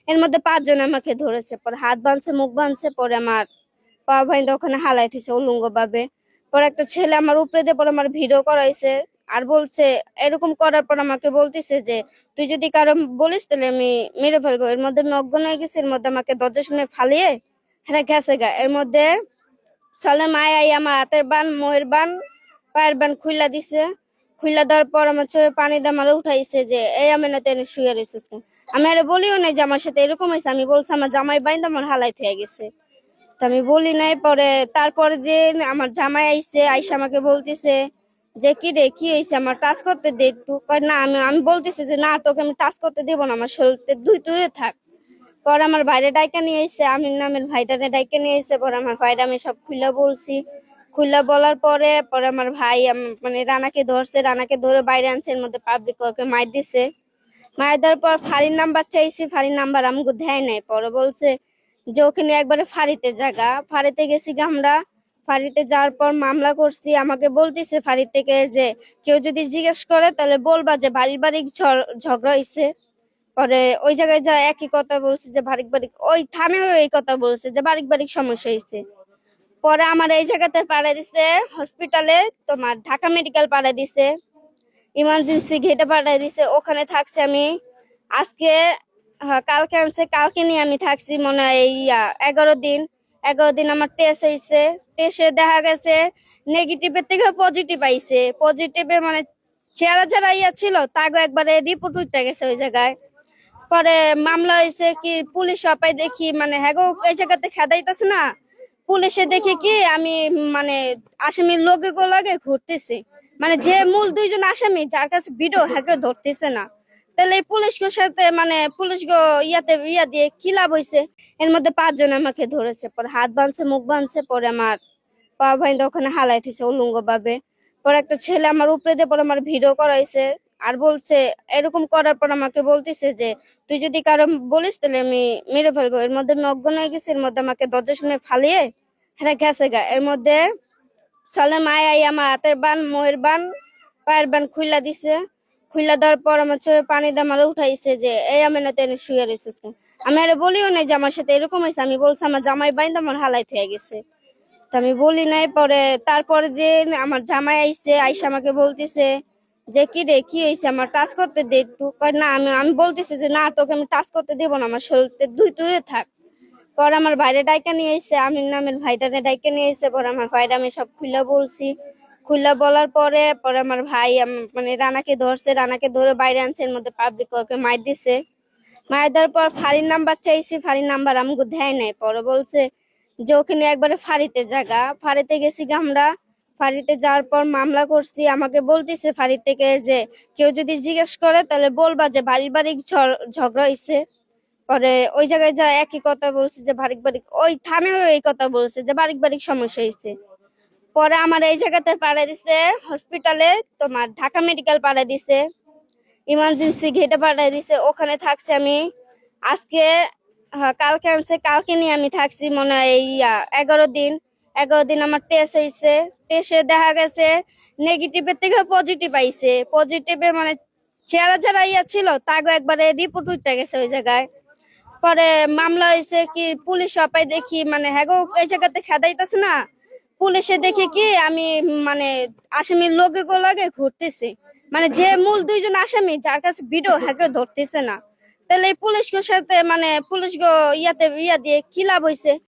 এর মধ্যে 5 জন আমাকে ধরেছে, পরে হাত বাঁধছে, মুখ বাঁধছে, পরে আমার পা বাইন্ধে ওখানে হালাই থইছে উলঙ্গ ভাবে। পরে একটা ছেলে আমার উপরে দিয়ে পরে আমার ভিডিও করাইছে, আর বলছে, এরকম করার পর আমাকে বলতেছে যে তুই যদি কারো বলিস তাহলে আমি মেরে ফেলবো। এর মধ্যে নগ্ন হয়ে গেছে, এর মধ্যে আমাকে দরজার সামনে ফালিয়ে হ্যাঁ গেছে গা। এর মধ্যে সালে মায় আই আমার হাতের বান, মোয়ের বান, পায়ের বান খুইলা দিছে। খুইলা দেওয়ার পর আমার চোখে পানি দিয়ে আমার উঠাইছে যে এই আমি না তেনে শুয়ে রয়েছিস। আমি আরে বলিও নাই যে আমার সাথে এরকম হয়েছে, আমি বলছি আমার জামাই বাইন্দা আমার হালাই হয়ে গেছে। তো আমি বলি নাই। পরে তারপরে দিন আমার জামাই আইছে, আইসা আমাকে বলতেছে যে কি রে কি হয়েছে, আমার টাচ করতে দে একটু। কয় না, আমি আমি বলতেছি যে না তোকে আমি টাচ করতে দেবো না, আমার শরীরতে দূরে থাক। পরে আমার ভাইরে ডাইকা নিয়ে এসে, আমির নামের ভাইটারে ডাইকা নিয়ে এসে পরে আমার ভাইরা আমি সব খুলে বলছি। খুলে বলার পরে পরে আমার ভাই মানে রানাকে ধরছে, রানাকে ধরে বাইরে আনছে, এর মধ্যে পাবলিক ওকে মার দিছে। মার দেওয়ার পর ফাঁড়ির নাম্বার চাইছি, ফাঁড়ির নাম্বার আমাকে দেয় নাই। পরে বলছে যে ওখানে একবারে ফাঁড়িতে জায়গা, ফাঁড়িতে গেছি আমরা। ফাঁড়িতে যাওয়ার পর মামলা করছি। আমাকে বলতেছে ফাঁড়ি থেকে যে কেউ যদি জিজ্ঞেস করে তাহলে বলবা যে পারিবারিক ঝগড়া হয়েছে। পরে ওই জায়গায় যা একই কথা বলছে যে পারিবারিক, ওই থানায় এই কথা বলছে যে পারিবারিক সমস্যা হয়েছে। পরে আমার এই জায়গাতে পাঠিয়ে দিছে হসপিটালে, তোমার ঢাকা মেডিকেল পাঠিয়ে দিছে, ইমার্জেন্সি ঘেটে পাঠিয়ে দিছে। ওখানে থাকছি আমি আজকে, কালকে আনছে, কালকে নিয়ে আমি থাকছি মনে হয় এই 11 দিন। 11 দিন আমার টেস্ট হয়েছে, টেস্টে দেখা গেছে নেগেটিভের থেকে পজিটিভ আইছে। পজিটিভে মানে চেহারা যারা ছিল তাগো একবারে রিপোর্ট উঠতে গেছে ওই জায়গায়। পরে মামলা হয়েছে কি পুলিশ সবাই দেখি মানে হ্যাঁ এই জায়গাতে খেদাইতেছে না, পুলিশে দেখে কি আমি মানে আসামির লোকে লাগে ঘুরতেছি, মানে যে মূল 2 জন আসামি যার কাছে ভিডিও হ্যাকে ধরতেছে না। তাহলে এই পুলিশকে সাথে মানে পুলিশ গো ইয়া দিয়ে কি লাভ হয়েছে। এর মধ্যে 5 জন আমাকে ধরেছে, পরে হাত বাঁধছে, মুখ বাঁধছে, পরে আমার পা বাইন্ধে ওখানে হালাই থইছে উলঙ্গ ভাবে। পরে একটা ছেলে আমার উপরে দিয়ে পরে আমার ভিডিও করাইছে, আর বলছে, এরকম করার পর আমাকে বলতেছে যে তুই যদি কারো বলিস তাহলে আমি মেরে ফেলবো। এর মধ্যে নগ্ন হয়ে গেছে, এর মধ্যে আমাকে দরজার সামনে ফালিয়ে হ্যাঁ গেছে গা। এর মধ্যে সালে মায় আই আমার হাতের বান, মোয়ের বান, পায়ের বান খুইলা দিছে। খুইলা দেওয়ার পর আমার চোখে পানি দিয়ে আমার উঠাইছে যে এই আমি না তেনে শুয়ে রয়েছিস। আমি আরে বলিও নাই যে আমার সাথে এরকম হয়েছে, আমি বলছি আমার জামাই বাইন্দা আমার হালাই হয়ে গেছে। তো আমি বলি নাই। পরে তারপরে দিন আমার জামাই আইছে, আইসা আমাকে বলতেছে যে কি রে কি হয়েছে, আমার টাচ করতে দে একটু। কয় না, আমি আমি বলতেছি যে না তোকে আমি টাচ করতে দেবো না, আমার শরীরতে দূরে থাক। পরে আমার ভাইরে ডাইকা নিয়ে এসে, আমির নামের ভাইটারে ডাইকা নিয়ে এসে পরে আমার ভাইরা আমি সব খুলে বলছি। খুলে বলার পরে পরে আমার ভাই মানে রানাকে ধরছে, রানাকে ধরে বাইরে আনছে, এর মধ্যে পাবলিক ওকে মার দিছে। মার দেওয়ার পর ফাঁড়ির নাম্বার চাইছি, ফাঁড়ির নাম্বার আমাকে দেয় নাই। পরে বলছে যে ওখানে একবারে ফাঁড়িতে জায়গা, ফাঁড়িতে গেছি আমরা। ফাঁড়িতে যাওয়ার পর মামলা করছি। আমাকে বলতেছে ফাঁড়ি থেকে যে কেউ যদি জিজ্ঞেস করে তাহলে বলবা যে পারিবারিক ঝগড়া হয়েছে। পরে ওই জায়গায় যা একই কথা বলছে যে পারিবারিক, ওই থানায় এই কথা বলছে যে পারিবারিক সমস্যা হয়েছে। পরে আমার এই জায়গাতে পাঠিয়ে দিছে হসপিটালে, তোমার ঢাকা মেডিকেল পাঠিয়ে দিছে, ইমার্জেন্সি ঘেটে পাঠিয়ে দিছে। ওখানে থাকছি আমি আজকে, কালকে আনছে, কালকে নিয়ে আমি থাকছি মনে হয় এই 11 দিন। 11 দিন আমার টেস্ট হয়েছে, টেস্টে দেখা গেছে নেগেটিভের থেকে পজিটিভ আইছে। পজিটিভে মানে চেহারা যারা ছিল তাগো একবারে রিপোর্ট উঠতে গেছে ওই জায়গায়। পরে মামলা হয়েছে কি পুলিশ সবাই দেখি মানে হ্যাঁ এই জায়গাতে খেদাইতেছে না, পুলিশে দেখে কি আমি মানে আসামির লোকে লাগে ঘুরতেছি, মানে যে মূল 2 জন আসামি যার কাছে ভিডিও হ্যাকে ধরতেছে না। তাহলে এই পুলিশকে সাথে মানে পুলিশ গো ইয়া দিয়ে কি লাভ হয়েছে।